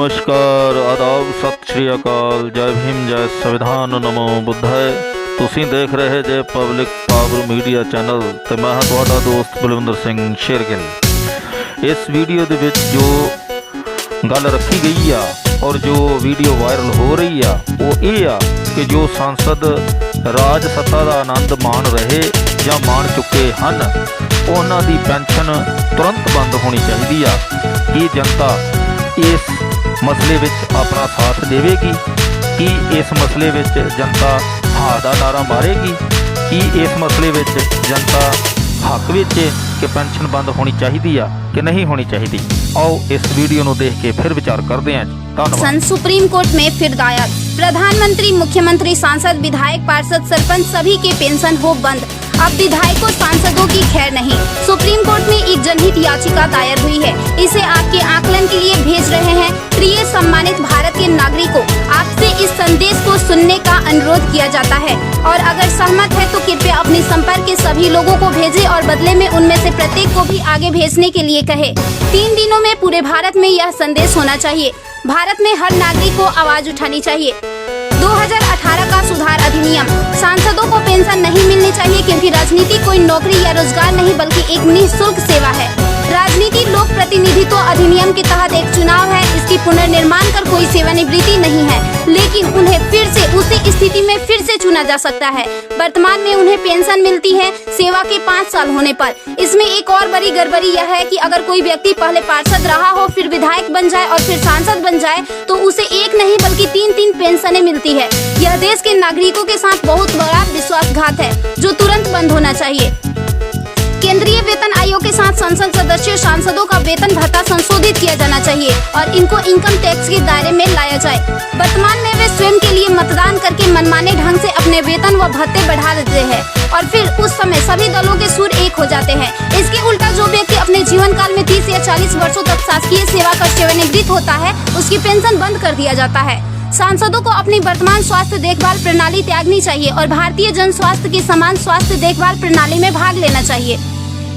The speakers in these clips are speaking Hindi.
नमस्कार, आदाब, सत श्री अकाल, जय भीम, जय संविधान, नमो बुद्धाय। तुसीं देख रहे जे पब्लिक पावर मीडिया चैनल ते मैं तुहाडा दोस्त बलविंदर सिंह शेरगिल। इस वीडियो दे विच जो गल रखी गई आ और जो वीडियो वायरल हो रही आ वो ये आ कि जो सांसद राज सत्ता का आनंद मान रहे या मान चुके हैं उन्हां दी पेंशन तुरंत बंद होनी चाहिए आ। कि जनता इस मसले विच अपना साथ देवेगी? कि इस मसले विच जनता हाँ दा नारा मारेगी? कि इस मसले विच जनता हक विच कि पेंशन बंद होनी चाहिए आ कि नहीं होनी चाहिए? आओ इस वीडियो को देख के फिर विचार करते हैं। धन्यवाद। सुप्रीम कोर्ट में फिर दायर, प्रधानमंत्री, मुख्यमंत्री, सांसद, विधायक, पार्षद, सरपंच सभी के पेंशन हो बंद। अब विधायकों, सांसदों की खैर नहीं। सुप्रीम कोर्ट में एक जनहित याचिका दायर हुई है। इसे आपके आकलन के लिए भेज रहे हैं। प्रिय सम्मानित भारत के नागरिकों, आपसे इस संदेश को सुनने का अनुरोध किया जाता है और अगर सहमत है तो कृपया अपने संपर्क के सभी लोगों को भेजें और बदले में उनमें से प्रत्येक को भी आगे भेजने के लिए कहे। 3 दिनों में पूरे भारत में यह संदेश होना चाहिए। भारत में हर नागरिक को आवाज उठानी चाहिए। 2018 का सुधार अधिनियम, सांसदों को पेंशन नहीं मिलनी चाहिए क्योंकि राजनीति कोई नौकरी या रोजगार नहीं बल्कि एक निःशुल्क सेवा है। राजनीति लोक प्रतिनिधित्व अधिनियम के तहत एक चुनाव है। इसकी पुनर्निर्माण कर कोई सेवानिवृत्ति नहीं है, लेकिन उन्हें फिर से उसी स्थिति में फिर से चुना जा सकता है। वर्तमान में उन्हें पेंशन मिलती है सेवा के 5 साल होने पर। इसमें एक और बड़ी गड़बड़ी यह है कि अगर कोई व्यक्ति पहले पार्षद रहा हो, फिर विधायक बन जाए और फिर सांसद बन जाए तो उसे एक नहीं बल्कि 3 पेंशनें मिलती है। यह देश के नागरिकों के साथ बहुत बड़ा विश्वासघात है जो तुरंत बंद होना चाहिए। केंद्रीय वेतन आयोग के साथ संसद सदस्यों, सांसदों का वेतन भत्ता संशोधित किया जाना चाहिए और इनको इनकम टैक्स के दायरे में लाया जाए। वर्तमान में वे स्वयं के लिए मतदान करके मनमाने ढंग से अपने वेतन व भत्ते बढ़ा देते हैं और फिर उस समय सभी दलों के सुर एक हो जाते हैं। इसके उल्टा जो व्यक्ति अपने जीवन काल में 30 या 40 वर्षों तक शासकीय सेवा कर सेवानिवृत्त होता है, उसकी पेंशन बंद कर दिया जाता है। सांसदों को अपनी वर्तमान स्वास्थ्य देखभाल प्रणाली त्यागनी चाहिए और भारतीय जन स्वास्थ्य की समान स्वास्थ्य देखभाल प्रणाली में भाग लेना चाहिए।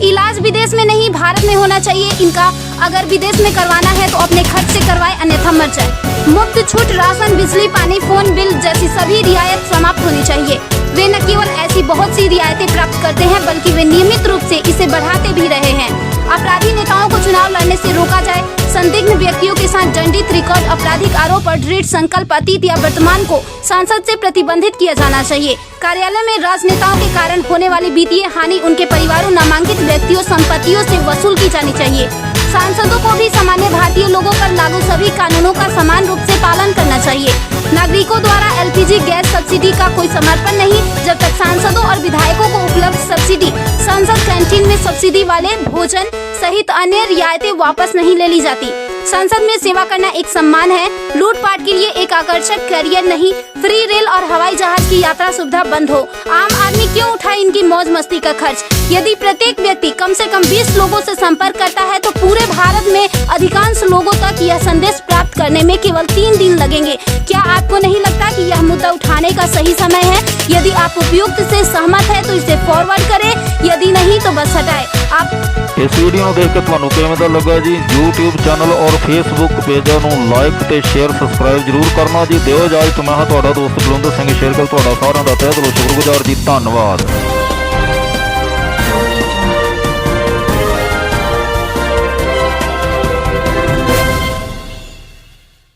इलाज विदेश में नहीं भारत में होना चाहिए इनका। अगर विदेश में करवाना है तो अपने खर्च से करवाए, अन्यथा मर जाए। मुफ्त छूट राशन, बिजली, पानी, फोन बिल जैसी सभी रियायत समाप्त होनी चाहिए। वे न केवल ऐसी बहुत सी रियायतें प्राप्त करते हैं बल्कि वे नियमित रूप से इसे बढ़ाते भी रहे हैं। अपराधी नेताओं को चुनाव लड़ने से रोका जाए। संदिग्ध व्यक्तियों के साथ दंडित रिकॉर्ड, आपराधिक आरोप और दृढ़ संकल्प अतीत या वर्तमान को संसद से प्रतिबंधित किया जाना चाहिए। कार्यालय में राजनेताओं के कारण होने वाली वित्तीय हानि उनके परिवारों, नामांकित व्यक्तियों, संपत्तियों से वसूल की जानी चाहिए। सांसदों को भी सामान्य भारतीय लोगों पर लागू सभी कानूनों का समान रूप से पालन करना चाहिए। नागरिकों द्वारा LPG गैस सब्सिडी का कोई समर्पण नहीं जब तक सांसदों और विधायकों को उपलब्ध सब्सिडी, संसद कैंटीन में सब्सिडी वाले भोजन सहित अन्य रियायतें वापस नहीं ले ली जाती। संसद में सेवा करना एक सम्मान है, लूटपाट के लिए एक आकर्षक करियर नहीं। फ्री रेल और हवाई जहाज की यात्रा सुविधा बंद हो। आम आदमी क्यों उठाए इनकी मौज मस्ती का खर्च? यदि प्रत्येक व्यक्ति कम से कम 20 लोगों से संपर्क करता है तो पूरे भारत में अधिकांश लोगों तक यह संदेश प्राप्त करने में केवल 3 दिन लगेंगे। क्या आपको नहीं लगता कि यह मुद्दा उठाने का सही समय है? यदि आप उपयुक्त से सहमत है तो इसे फॉरवर्ड करें, यदि नहीं तो बस हटाए। आप इस वीडियो को देख के तुहानू किवें दा लगा जी? YouTube चैनल और फेसबुक पेजां नू लाइक ते शेयर सबसक्राइब जरूर करना जी। दिओ इजाजत। मैं तुहाडा दोस्त बलविंदर सिंह शेरगिल, तुहाडा सारिआं दा तहे दिलों शुक्रगुजार जी। धन्नवाद।